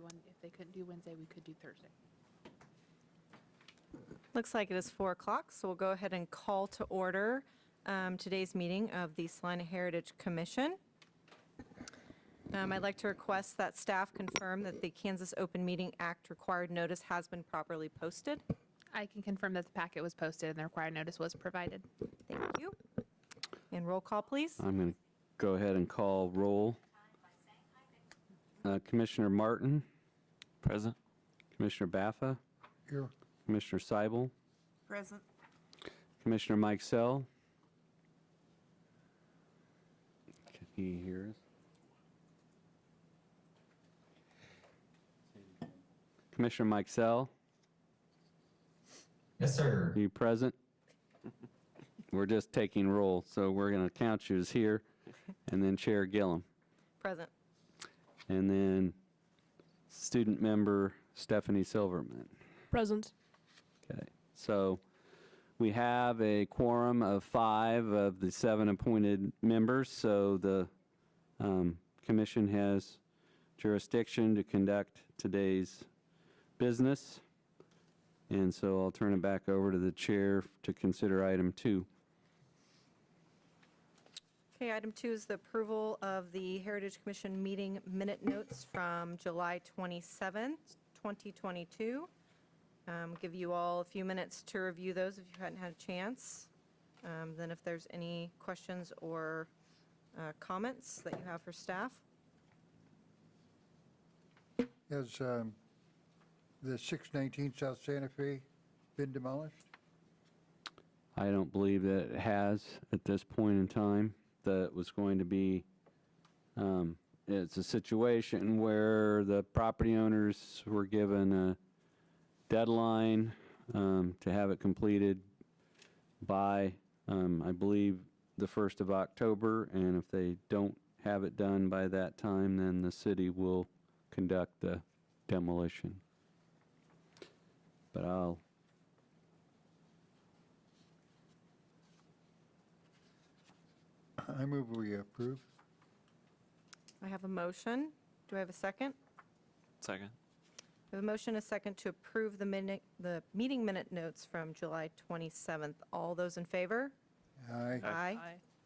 if they couldn't do Wednesday, we could do Thursday. Looks like it is 4 o'clock, so we'll go ahead and call to order today's meeting of the Salina Heritage Commission. I'd like to request that staff confirm that the Kansas Open Meeting Act required notice has been properly posted. I can confirm that the packet was posted and the required notice was provided. Thank you. And roll call, please. I'm going to go ahead and call roll. Commissioner Martin. Present. Commissioner Baffa. Here. Commissioner Seibel. Present. Commissioner Mike Sell. Can he hear us? Commissioner Mike Sell, Yes, sir. are you present? We're just taking roll, so we're going to count you as here, and then Chair Gillum. Present. And then student member Stephanie Silverman. Present. Okay, so we have a quorum of 5 of the 7 appointed members, so the commission has jurisdiction to conduct today's business. And so I'll turn it back over to the chair to consider item 2. Okay, item 2 is the approval of the Heritage Commission meeting minute notes from July 27th, 2022. Give you all a few minutes to review those if you hadn't had a chance. Then if there's any questions or comments that you have for staff. Has the 619 South Santa Fe been demolished? I don't believe that it has at this point in time. That was going to be, it's a situation where the property owners were given a deadline to have it completed by, I believe, the 1st of October, and if they don't have it done by that time, then the city will conduct the demolition. But I move we approve. I have a motion. Do I have a second? Second. I have a motion, a second, to approve the meeting minute notes from July 27th. All those in favor? Aye. Aye.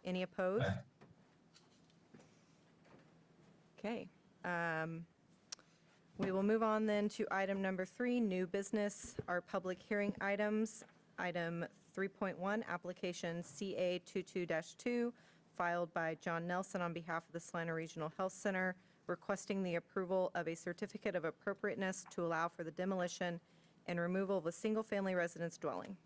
Any opposed? Aye. Okay. We will move on then to item number 3, new business, our public hearing items. Item 3.1, application CA22-2, filed by John Nelson on behalf of the Salina Regional Health Center, requesting the approval of a certificate of appropriateness to allow for the demolition and removal of a single-family residence dwelling.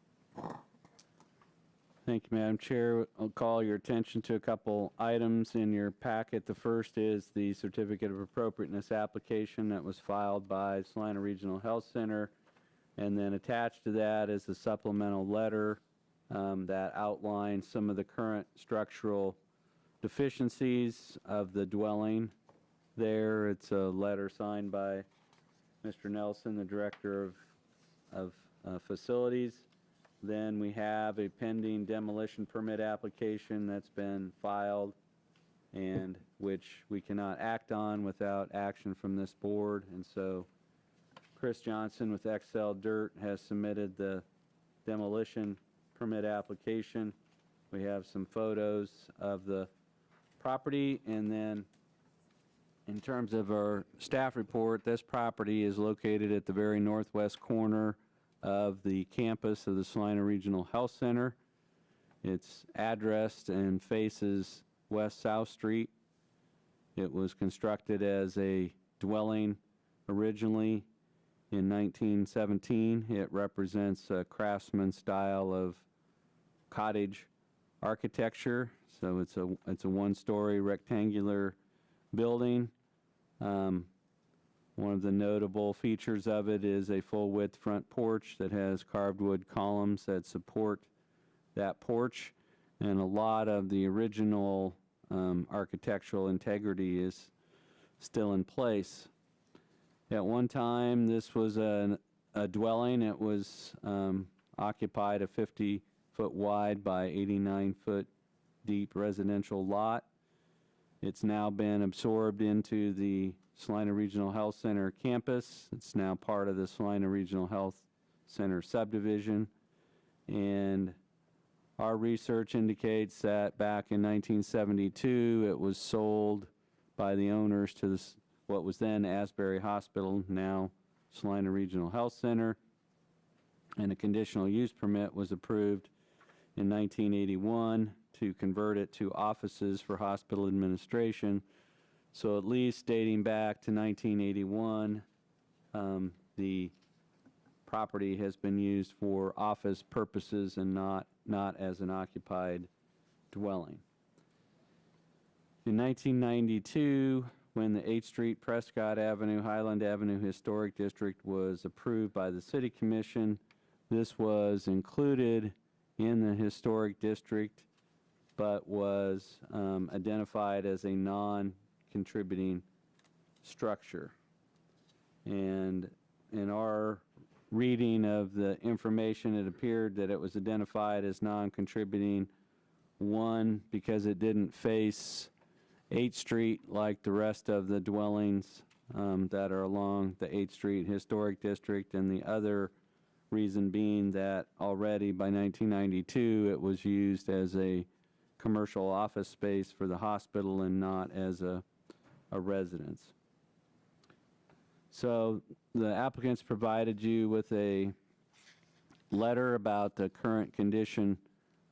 Thank you, Madam Chair. I'll call your attention to a couple items in your packet. The first is the Certificate of Appropriateness application that was filed by Salina Regional Health Center. And then attached to that is a supplemental letter that outlines some of the current structural deficiencies of the dwelling there. It's a letter signed by Mr. Nelson, the Director of Facilities. Then we have a pending demolition permit application that's been filed and which we cannot act on without action from this board. And so Chris Johnson with XL Dirt has submitted the demolition permit application. We have some photos of the property, and then in terms of our staff report, this property is located at the very northwest corner of the campus of the Salina Regional Health Center. It's addressed and faces West South Street. It was constructed as a dwelling originally in 1917. It represents a craftsman style of cottage architecture. So it's a one-story rectangular building. One of the notable features of it is a full-width front porch that has carved wood columns that support that porch, and a lot of the original architectural integrity is still in place. At one time, this was a dwelling. It was occupied a 50-foot wide by 89-foot deep residential lot. It's now been absorbed into the Salina Regional Health Center campus. It's now part of the Salina Regional Health Center subdivision. And our research indicates that back in 1972, it was sold by the owners to this, what was then Asbury Hospital, now Salina Regional Health Center. And a conditional use permit was approved in 1981 to convert it to offices for hospital administration. So at least dating back to 1981, the property has been used for office purposes and not as an occupied dwelling. In 1992, when the 8th Street, Prescott Avenue, Highland Avenue Historic District was approved by the City Commission, this was included in the historic district, but was identified as a non-contributing structure. And in our reading of the information, it appeared that it was identified as non-contributing, one, because it didn't face 8th Street like the rest of the dwellings that are along the 8th Street Historic District, and the other reason being that already by 1992 it was used as a commercial office space for the hospital and not as a residence. So the applicants provided you with a letter about the current condition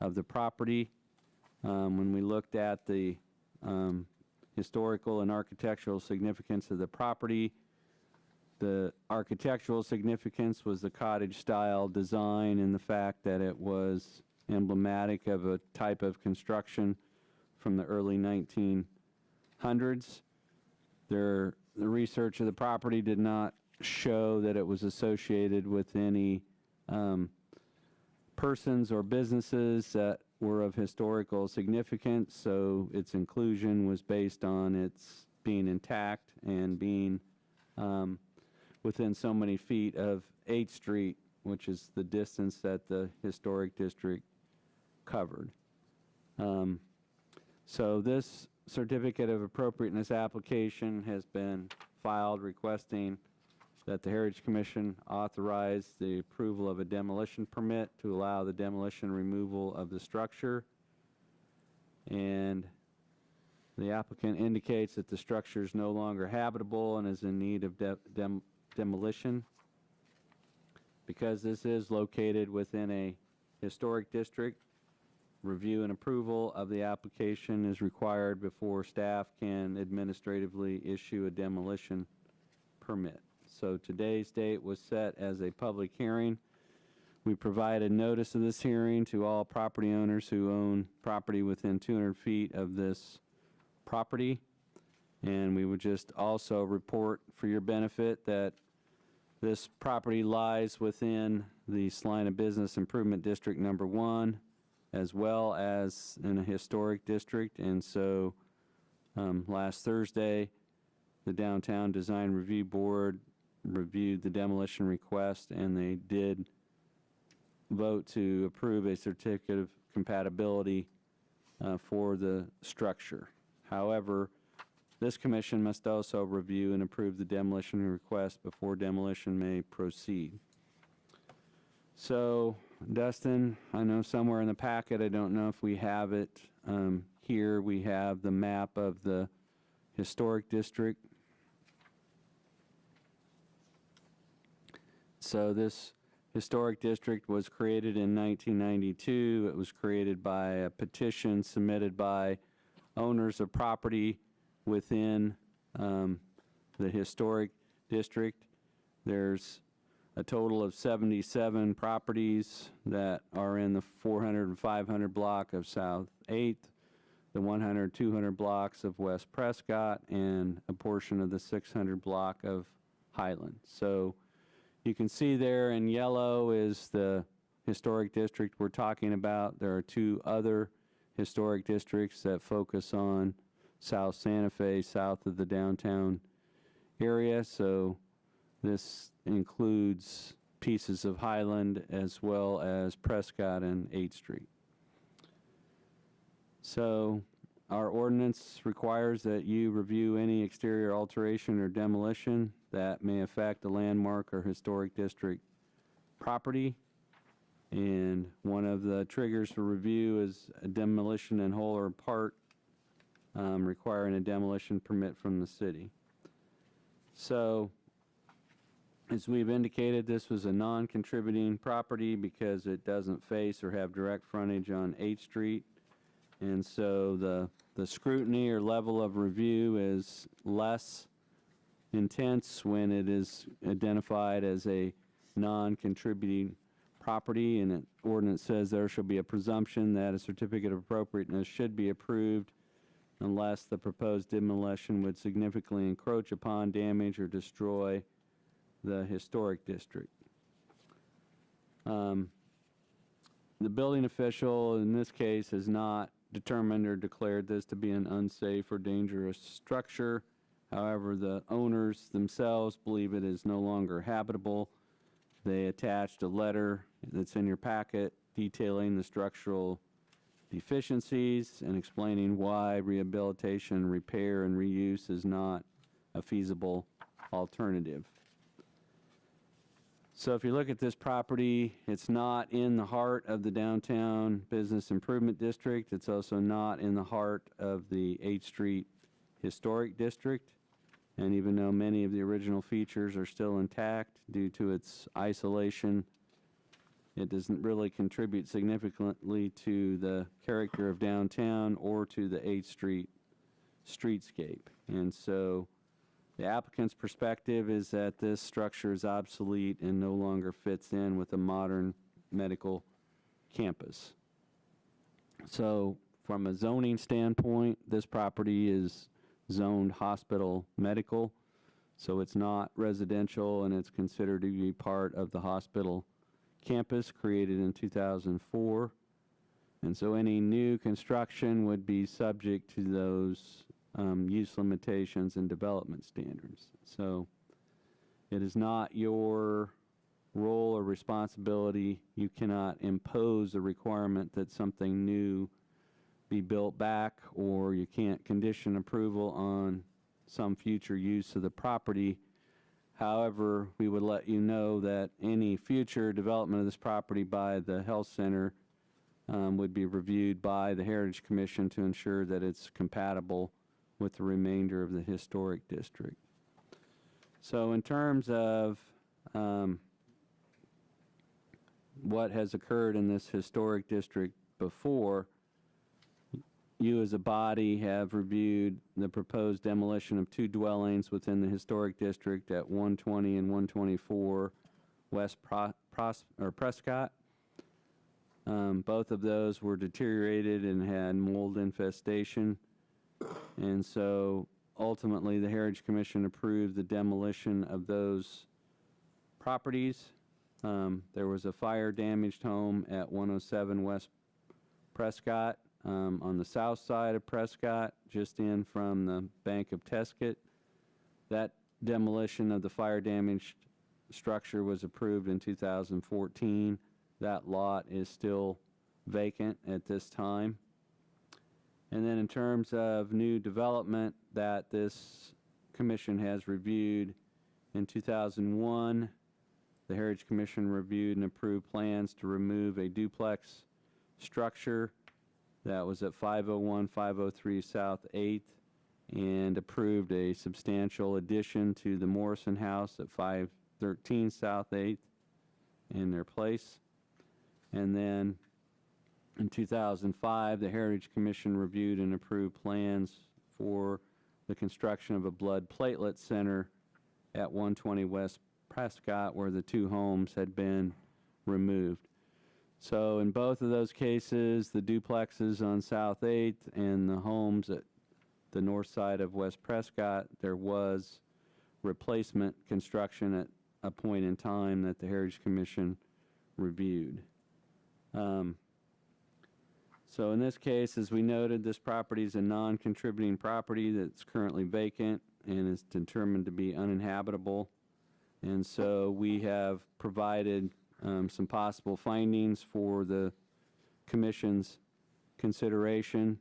of the property. When we looked at the historical and architectural significance of the property, the architectural significance was the cottage-style design and the fact that it was emblematic of a type of construction from the early 1900s. The research of the property did not show that it was associated with any persons or businesses that were of historical significance, so its inclusion was based on its being intact and being within so many feet of 8th Street, which is the distance that the historic district covered. So this certificate of appropriateness application has been filed requesting that the Heritage Commission authorize the approval of a demolition permit to allow the demolition removal of the structure. And the applicant indicates that the structure is no longer habitable and is in need of demolition. Because this is located within a historic district, review and approval of the application is required before staff can administratively issue a demolition permit. So today's date was set as a public hearing. We provided notice of this hearing to all property owners who own property within 200 feet of this property. And we would just also report for your benefit that this property lies within the Salina Business Improvement District Number 1, as well as in a historic district. And so last Thursday, the Downtown Design Review Board reviewed the demolition request, and they did vote to approve a certificate of compatibility for the structure. However, this commission must also review and approve the demolition request before demolition may proceed. So, Dustin, I know somewhere in the packet, I don't know if we have it here, we have the map of the historic district. So this historic district was created in 1992. It was created by a petition submitted by owners of property within the historic district. There's a total of 77 properties that are in the 400 and 500 block of South 8th, the 100, 200 blocks of West Prescott, and a portion of the 600 block of Highland. So you can see there in yellow is the historic district we're talking about. There are two other historic districts that focus on South Santa Fe, south of the downtown area. So this includes pieces of Highland as well as Prescott and 8th Street. So our ordinance requires that you review any exterior alteration or demolition that may affect a landmark or historic district property. And one of the triggers for review is a demolition in whole or part, requiring a demolition permit from the city. So, as we've indicated, this was a non-contributing property because it doesn't face or have direct frontage on 8th Street. And so the scrutiny or level of review is less intense when it is identified as a non-contributing property, and an ordinance says there shall be a presumption that a certificate of appropriateness should be approved unless the proposed demolition would significantly encroach upon, damage, or destroy the historic district. The building official in this case has not determined or declared this to be an unsafe or dangerous structure. However, the owners themselves believe it is no longer habitable. They attached a letter that's in your packet detailing the structural deficiencies and explaining why rehabilitation, repair, and reuse is not a feasible alternative. So if you look at this property, it's not in the heart of the downtown business improvement district. It's also not in the heart of the 8th Street Historic District. And even though many of the original features are still intact due to its isolation, it doesn't really contribute significantly to the character of downtown or to the 8th Street streetscape. And so the applicant's perspective is that this structure is obsolete and no longer fits in with a modern medical campus. So from a zoning standpoint, this property is zoned hospital medical, so it's not residential, and it's considered to be part of the hospital campus created in 2004. And so any new construction would be subject to those use limitations and development standards. So it is not your role or responsibility. You cannot impose a requirement that something new be built back, or you can't condition approval on some future use of the property. However, we would let you know that any future development of this property by the health center would be reviewed by the Heritage Commission to ensure that it's compatible with the remainder of the historic district. So in terms of what has occurred in this historic district before, you as a body have reviewed the proposed demolition of 2 dwellings within the historic district at 120 and 124 West Prescott. Both of those were deteriorated and had mold infestation. And so ultimately the Heritage Commission approved the demolition of those properties. There was a fire damaged home at 107 West Prescott on the south side of Prescott, just in from the Bank of Tesket. That demolition of the fire damaged structure was approved in 2014. That lot is still vacant at this time. And then in terms of new development that this commission has reviewed, in 2001, the Heritage Commission reviewed and approved plans to remove a duplex structure that was at 501, 503 South 8th, and approved a substantial addition to the Morrison House at 513 South 8th in their place. And then in 2005, the Heritage Commission reviewed and approved plans for the construction of a blood platelet center at 120 West Prescott, where the 2 homes had been removed. So in both of those cases, the duplexes on South 8th and the homes at the north side of West Prescott, there was replacement construction at a point in time that the Heritage Commission reviewed. So in this case, as we noted, this property is a non-contributing property that's currently vacant and is determined to be uninhabitable. And so we have provided some possible findings for the Commission's consideration.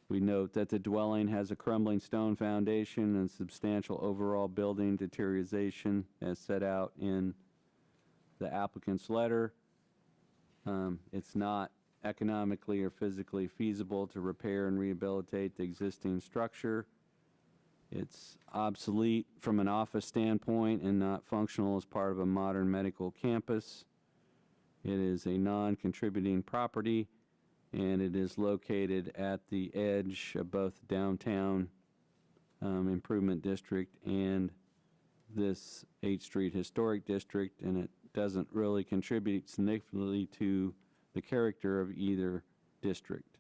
We note that the dwelling has a crumbling stone foundation and substantial overall building deterioration as set out in the applicant's letter. It's not economically or physically feasible to repair and rehabilitate the existing structure. It's obsolete from an office standpoint and not functional as part of a modern medical campus. It is a non-contributing property, and it is located at the edge of both downtown improvement district and this 8th Street Historic District, and it doesn't really contribute significantly to the character of either district.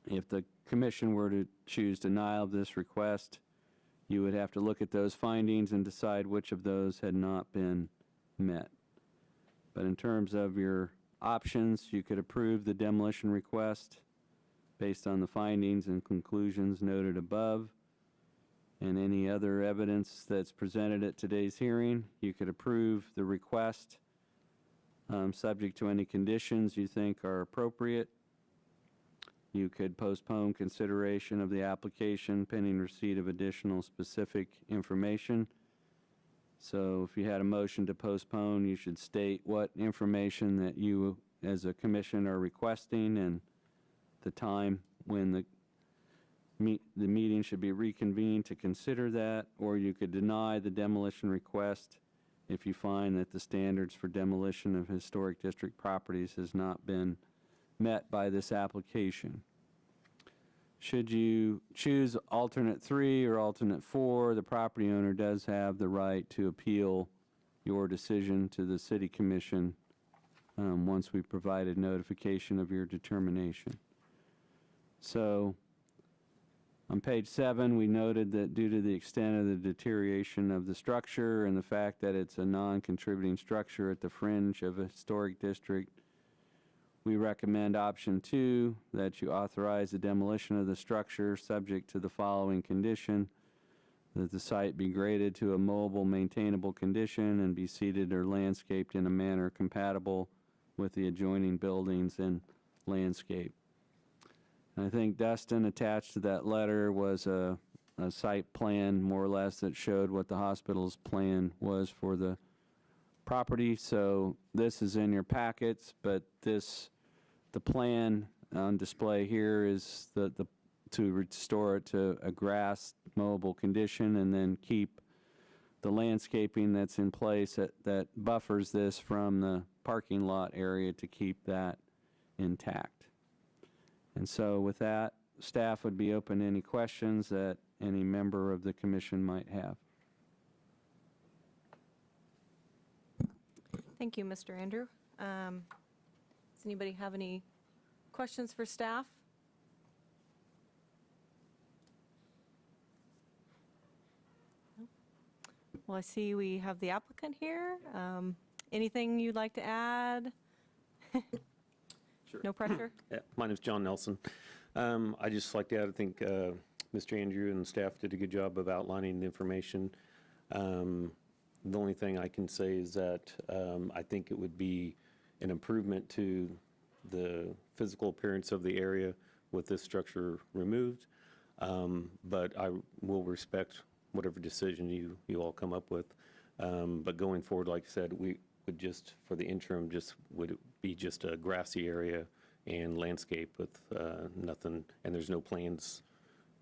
If the commission were to choose denial of this request, you would have to look at those findings and decide which of those had not been met. But in terms of your options, you could approve the demolition request based on the findings and conclusions noted above and any other evidence that's presented at today's hearing. You could approve the request subject to any conditions you think are appropriate. You could postpone consideration of the application pending receipt of additional specific information. So if you had a motion to postpone, you should state what information that you as a commission are requesting and the time when the meeting should be reconvened to consider that, or you could deny the demolition request if you find that the standards for demolition of historic district properties has not been met by this application. Should you choose alternate 3 or alternate 4, the property owner does have the right to appeal your decision to the city commission once we provided notification of your determination. So on page 7, we noted that due to the extent of the deterioration of the structure and the fact that it's a non-contributing structure at the fringe of a historic district, we recommend option 2, that you authorize the demolition of the structure subject to the following condition: that the site be graded to a mobile, maintainable condition and be seeded or landscaped in a manner compatible with the adjoining buildings and landscape. I think Dustin, attached to that letter was a site plan, more or less, that showed what the hospital's plan was for the property. So this is in your packets, but the plan on display here is to restore it to a grass mowable condition and then keep the landscaping that's in place that buffers this from the parking lot area to keep that intact. And so with that, staff would be open to any questions that any member of the commission might have. Thank you, Mr. Andrew. Does anybody have any questions for staff? No? Well, I see we have the applicant here. Anything you'd like to add? Sure. No pressure? Yeah, my name's John Nelson. I just like to add, I think Mr. Andrew and staff did a good job of outlining the information. The only thing I can say is that I think it would be an improvement to the physical appearance of the area with this structure removed, but I will respect whatever decision you all come up with. But going forward, like I said, we would just, for the interim, would be just a grassy area and landscape with nothing, and there's no plans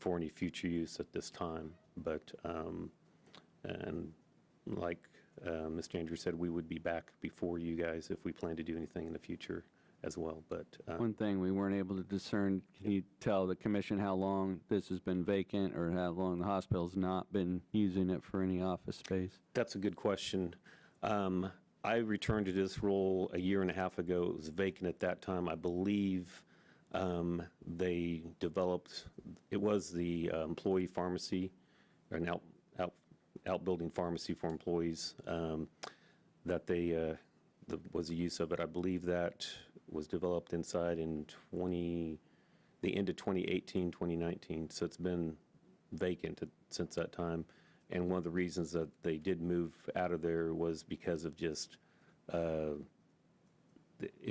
for any future use at this time. But, and like Mr. Andrew said, we would be back before you guys if we plan to do anything in the future as well. But One thing we weren't able to discern, can you tell the commission how long this has been vacant or how long the hospital's not been using it for any office space? that's a good question. I returned to this role a year and a half ago. It was vacant at that time. I believe they developed, it was the employee pharmacy, or an outbuilding pharmacy for employees that they was the use of it. I believe that was developed inside in the end of 2018, 2019. So it's been vacant since that time. And one of the reasons that they did move out of there was because of just, it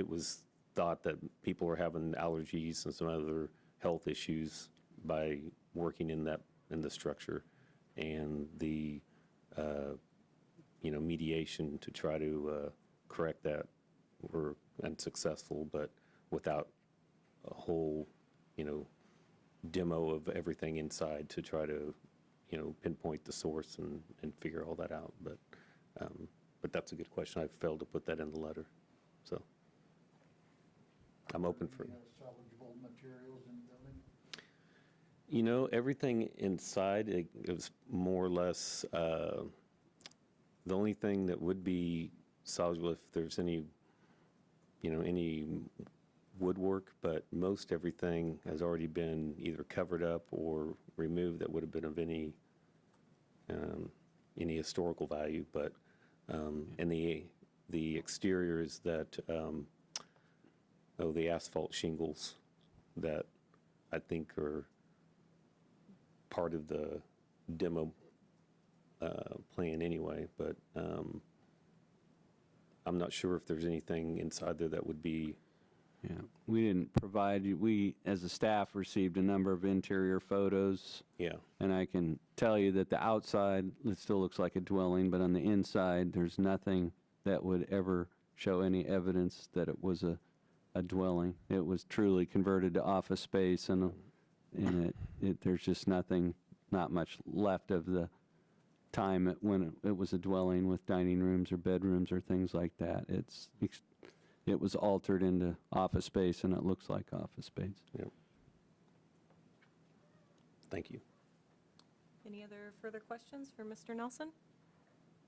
was thought that people were having allergies and some other health issues by working in the structure, and the mediation to try to correct that were unsuccessful, but without a whole demo of everything inside to try to pinpoint the source and figure all that out. But that's a good question. I failed to put that in the letter, so I'm open for. Do we have salvageable materials in the building? Everything inside, it was more or less, the only thing that would be salvageable if there's any woodwork, but most everything has already been either covered up or removed that would have been of any historical value. But and the exteriors that the asphalt shingles that I think are part of the demo plan anyway, but I'm not sure if there's anything inside there that would be. Yeah, we didn't provide you, we, as a staff, received a number of interior photos, Yeah, and I can tell you that the outside, it still looks like a dwelling, but on the inside, there's nothing that would ever show any evidence that it was a dwelling. It was truly converted to office space, and there's just nothing, not much left of the time when it was a dwelling with dining rooms or bedrooms or things like that. It was altered into office space, and it looks like office space. yeah. Thank you. Any other further questions for Mr. Nelson?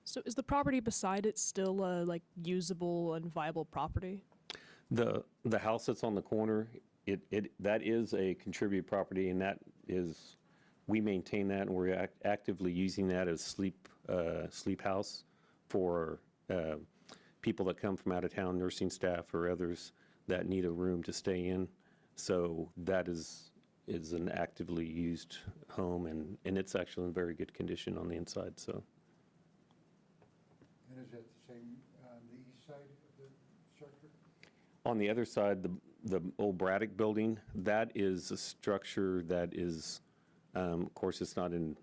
So is the property beside it still like usable and viable property? The house that's on the corner, that is a contributed property, and that is, we maintain that, and we're actively using that as sleep house for people that come from out of town, nursing staff or others that need a room to stay in. So that is an actively used home, and it's actually in very good condition on the inside. So And is that the same on the east side of the structure? on the other side, the old Braddock building, that is a structure that is, of course, it's not in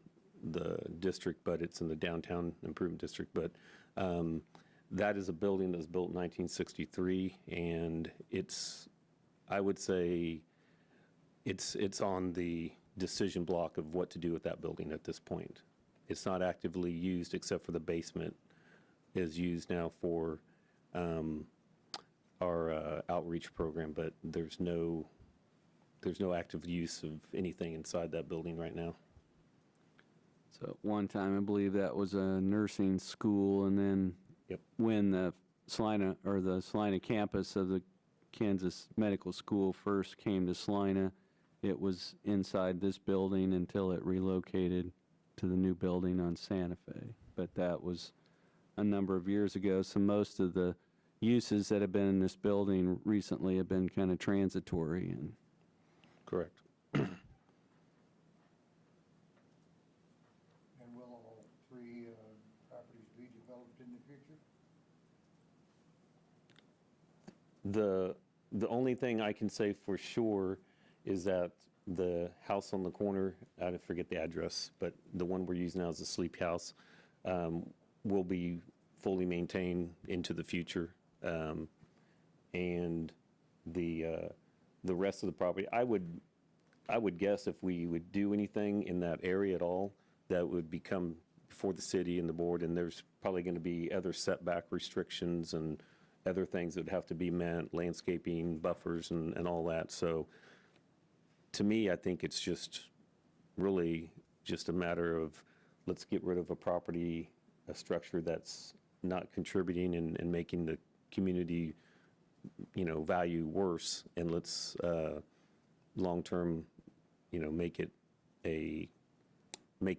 the district, but it's in the downtown improvement district. But that is a building that was built in 1963, and I would say, it's on the decision block of what to do with that building at this point. It's not actively used except for the basement is used now for our outreach program, but there's no active use of anything inside that building right now. So at one time, I believe that was a nursing school, and then Yep. when the Salina campus of the Kansas Medical School first came to Salina, it was inside this building until it relocated to the new building on Santa Fe. But that was a number of years ago, so most of the uses that have been in this building recently have been kind of transitory. And Correct. And will all three properties be developed in the future? The only thing I can say for sure is that the house on the corner, I forget the address, but the one we're using now is a sleep house, will be fully maintained into the future. And the rest of the property, I would guess if we would do anything in that area at all, that would become before the city and the board, and there's probably going to be other setback restrictions and other things that would have to be met, landscaping, buffers, and all that. So to me, I think it's just really just a matter of, let's get rid of a property, a structure that's not contributing and making the community, value worse, and let's long-term, make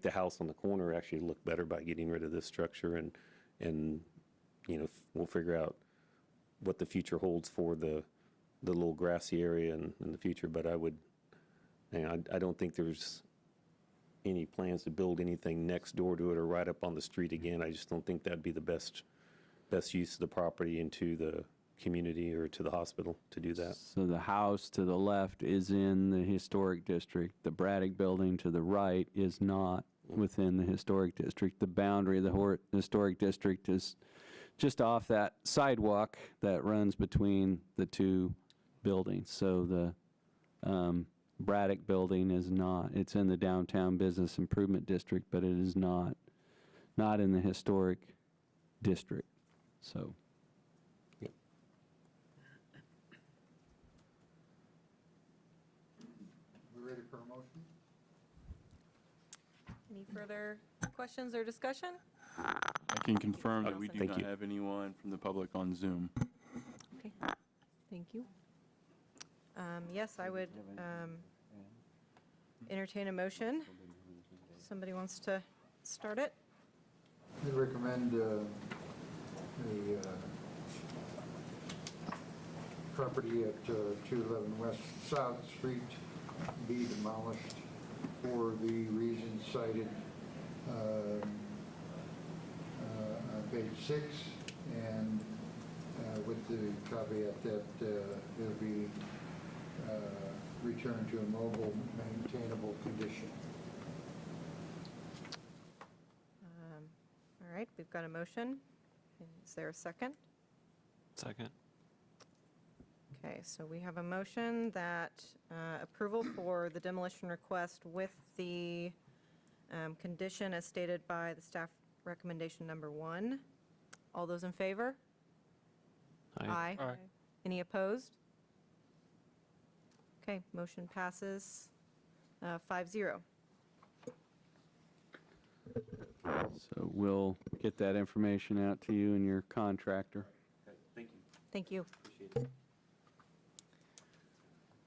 the house on the corner actually look better by getting rid of this structure, and we'll figure out what the future holds for the little grassy area in the future. But I don't think there's any plans to build anything next door to it or right up on the street again. I just don't think that'd be the best use of the property into community or to the hospital to do that. So the house to the left is in the historic district. The Braddock building to the right is not within the historic district. The boundary of the historic district is just off that sidewalk that runs between the two buildings. So the Braddock building is not, it's in the downtown business improvement district, but it is not in the historic district. So We ready for a motion? Any further questions or discussion? I can confirm that we do Thank not you. have anyone from the public on Zoom. Okay, thank you. Yes, I would entertain a motion. Somebody wants to start it? I recommend the property at 211 West South Street be demolished for the reasons cited on page 6, and with the caveat that it'll be returned to a mobile, maintainable condition. All right, we've got a motion. Is there a second? Second. Okay, so we have a motion that approval for the demolition request with the condition as stated by the staff recommendation number 1. All those in favor? Aye. Any opposed? Okay, motion passes 5-0. So we'll get that information out to you and your contractor. Thank you.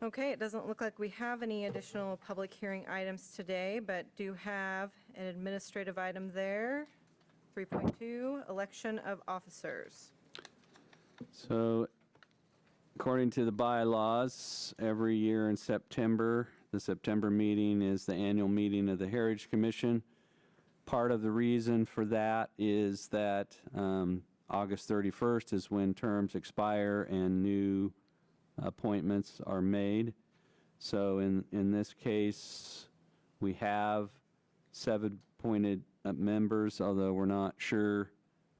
Okay, it doesn't look like we have any additional public hearing items today, but do have an administrative item there. 3.2, election of officers. So according to the bylaws, every year in September, the September meeting is the annual meeting of the Heritage Commission. Part of the reason for that is that August 31st is when terms expire and new appointments are made. So in this case, we have 7 appointed members, although we're not sure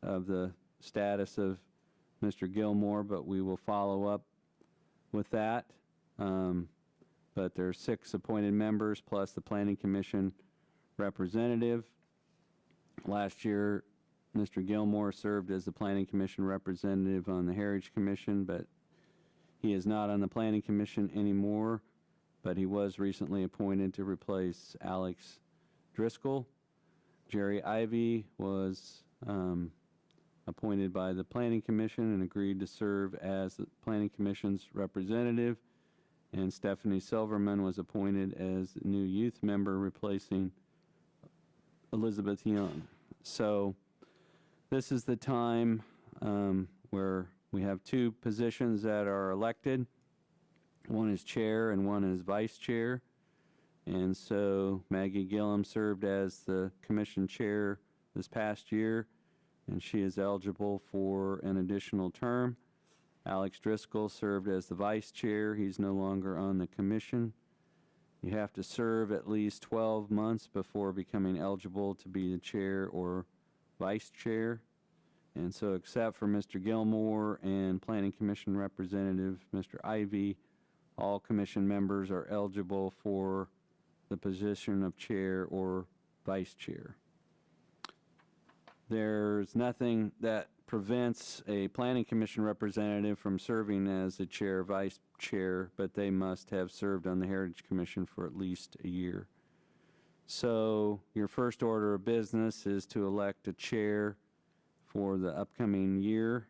of the status of Mr. Gilmore, but we will follow up with that. But there are 6 appointed members plus the Planning Commission representative. Last year, Mr. Gilmore served as the Planning Commission representative on the Heritage Commission, but he is not on the Planning Commission anymore, but he was recently appointed to replace Alex Driscoll. Jerry Ivy was appointed by the Planning Commission and agreed to serve as the Planning Commission's representative. And Stephanie Silverman was appointed as the new youth member, replacing Elizabeth Young. So this is the time where we have 2 positions that are elected. One is chair and one is vice chair. And so Maggie Gillum served as the commission chair this past year, and she is eligible for an additional term. Alex Driscoll served as the vice chair. He's no longer on the commission. You have to serve at least 12 months before becoming eligible to be the chair or vice chair. And so except for Mr. Gilmore and Planning Commission Representative Mr. Ivy, all commission members are eligible for the position of chair or vice chair. There's nothing that prevents a Planning Commission representative from serving as the chair or vice chair, but they must have served on the Heritage Commission for at least a year. So your first order of business is to elect a chair for the upcoming year.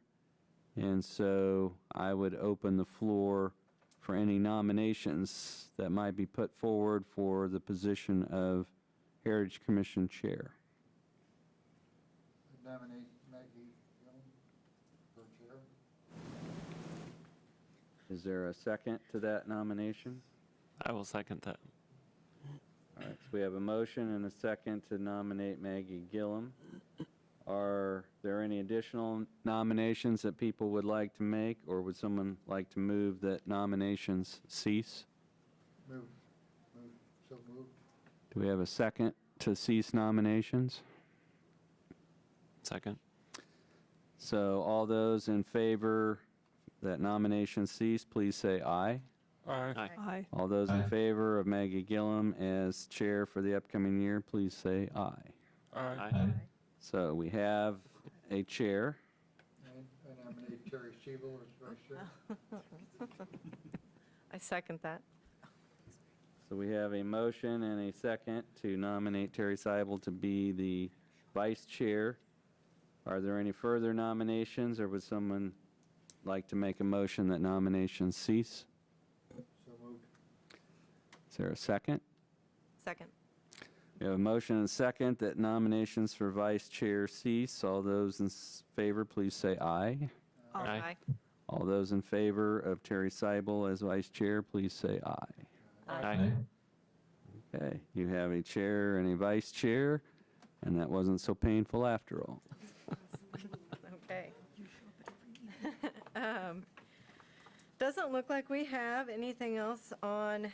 And so I would open the floor for any nominations that might be put forward for the position of Heritage Commission Chair. I nominate Maggie Gillum for chair. Is there a second to that nomination? I will second that. All right, so we have a motion and a second to nominate Maggie Gillum. Are there any additional nominations that people would like to make, or would someone like to move that nominations cease? Move, so moved. Do we have a second to cease nominations? Second. So all those in favor that nominations cease, please say aye. Aye. Aye. All those in favor of Maggie Gillum as chair for the upcoming year, please say aye. Aye. So we have a chair. I nominate Terry Siebel as vice chair. I second that. So we have a motion and a second to nominate Terry Seibel to be the vice chair. Are there any further nominations, or would someone like to make a motion that nominations cease? So moved. Is there a second? Second. We have a motion and a second that nominations for vice chair cease. All those in favor, please say aye. Aye. All those in favor of Terry Seibel as vice chair, please say aye. Aye. Okay, you have a chair and a vice chair, and that wasn't so painful after all. Okay. Doesn't look like we have anything else on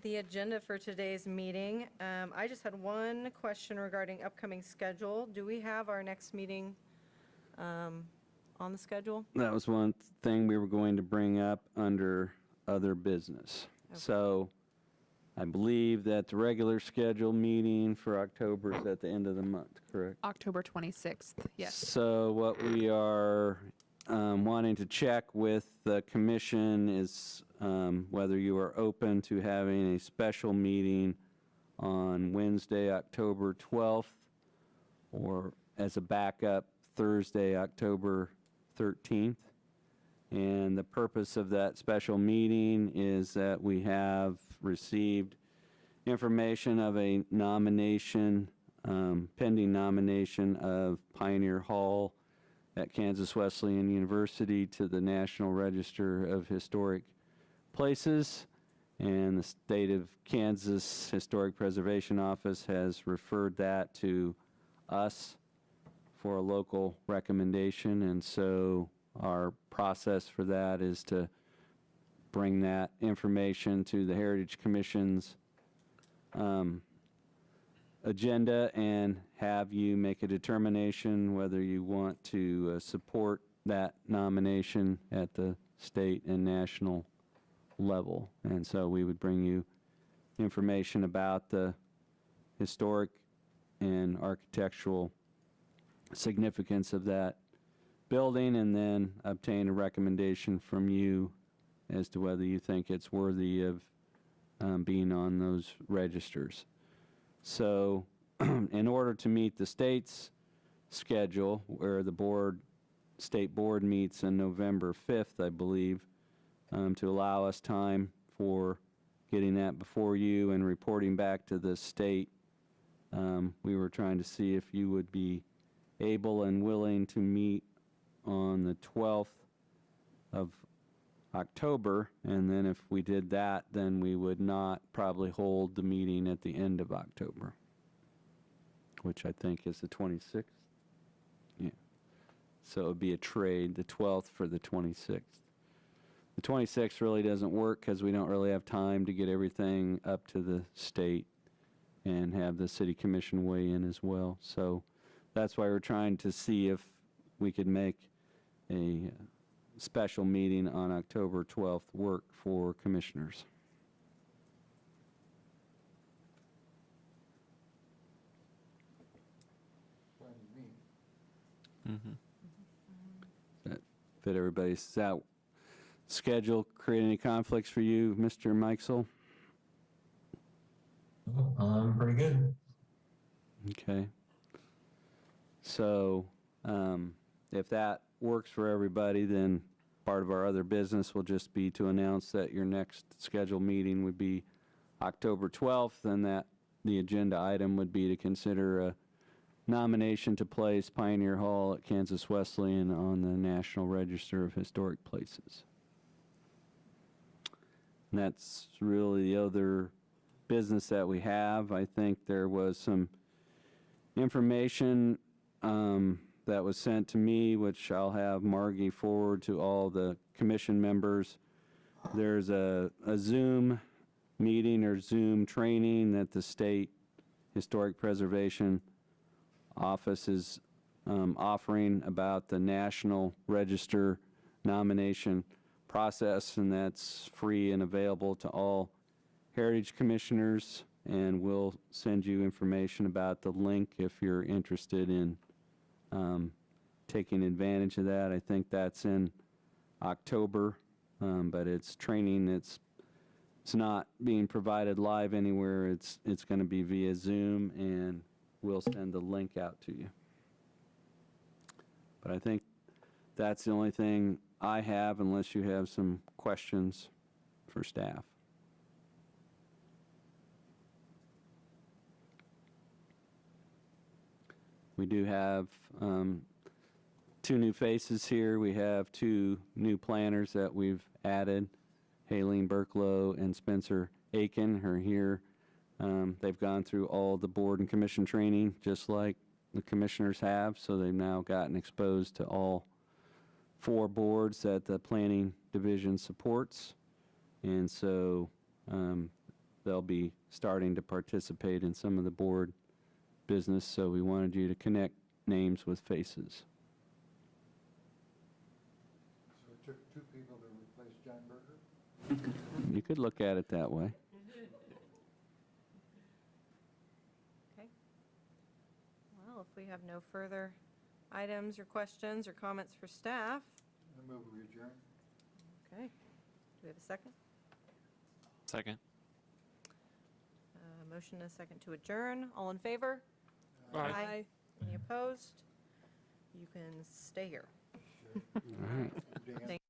the agenda for today's meeting. I just had one question regarding upcoming schedule. Do we have our next meeting on the schedule? That was one thing we were going to bring up under other business. Okay. So I believe that the regular schedule meeting for October is at the end of the month, correct? October 26th. Yes. So what we are wanting to check with the commission is whether you are open to having a special meeting on Wednesday, October 12th, or as a backup, Thursday, October 13th. And the purpose of that special meeting is that we have received information of a nomination, pending nomination of Pioneer Hall at Kansas Wesleyan University to the National Register of Historic Places. And the State of Kansas Historic Preservation Office has referred that to us for a local recommendation. And so our process for that is to bring that information to the Heritage Commission's agenda and have you make a determination whether you want to support that nomination at the state and national level. And so we would bring you information about the historic and architectural significance of that building, and then obtain a recommendation from you as to whether you think it's worthy of being on those registers. So in order to meet the state's schedule, where the state board meets on November 5th, I believe, to allow us time for getting that before you and reporting back to the state, we were trying to see if you would be able and willing to meet on the 12th of October, and then if we did that, then we would not probably hold the meeting at the end of October, which I think is the 26th. Yeah. So it would be a trade, the 12th for the 26th. The 26th really doesn't work because we don't really have time to get everything up to the state and have the city commission weigh in as well. So that's why we're trying to see if we could make a special meeting on October 12th work for commissioners. Fine with me. Mm-hmm. Does that fit everybody's schedule? Create any conflicts for you, Mr. Mikesell? Pretty good. Okay. So if that works for everybody, then part of our other business will just be to announce that your next scheduled meeting would be October 12th, and that the agenda item would be to consider a nomination to place Pioneer Hall at Kansas Wesleyan on the National Register of Historic Places. And that's really the other business that we have. I think there was some information that was sent to me, which I'll have Margie forward to all the commission members. There's a Zoom meeting or Zoom training that the State Historic Preservation Office is offering about the National Register nomination process, and that's free and available to all Heritage Commissioners, and we'll send you information about the link if you're interested in taking advantage of that. I think that's in October, but it's training. It's not being provided live anywhere. It's going to be via Zoom, and we'll send the link out to you. But I think that's the only thing I have, unless you have some questions for staff. We do have 2 new faces here. We have 2 new planners that we've added. Haleen Burklow and Spencer Aiken are here. They've gone through all the board and commission training, just like the commissioners have, so they've now gotten exposed to all 4 boards that the planning division supports. And so they'll be starting to participate in some of the board business, so we wanted you to connect names with faces. So it took 2 people to replace John Berger? You could look at it that way. Okay. Well, if we have no further items or questions or comments for staff, I move we adjourn. okay. Do we have a second? Second. Motion and a second to adjourn. All in favor? Aye. Any opposed? You can stay here. All right. Dan? Thank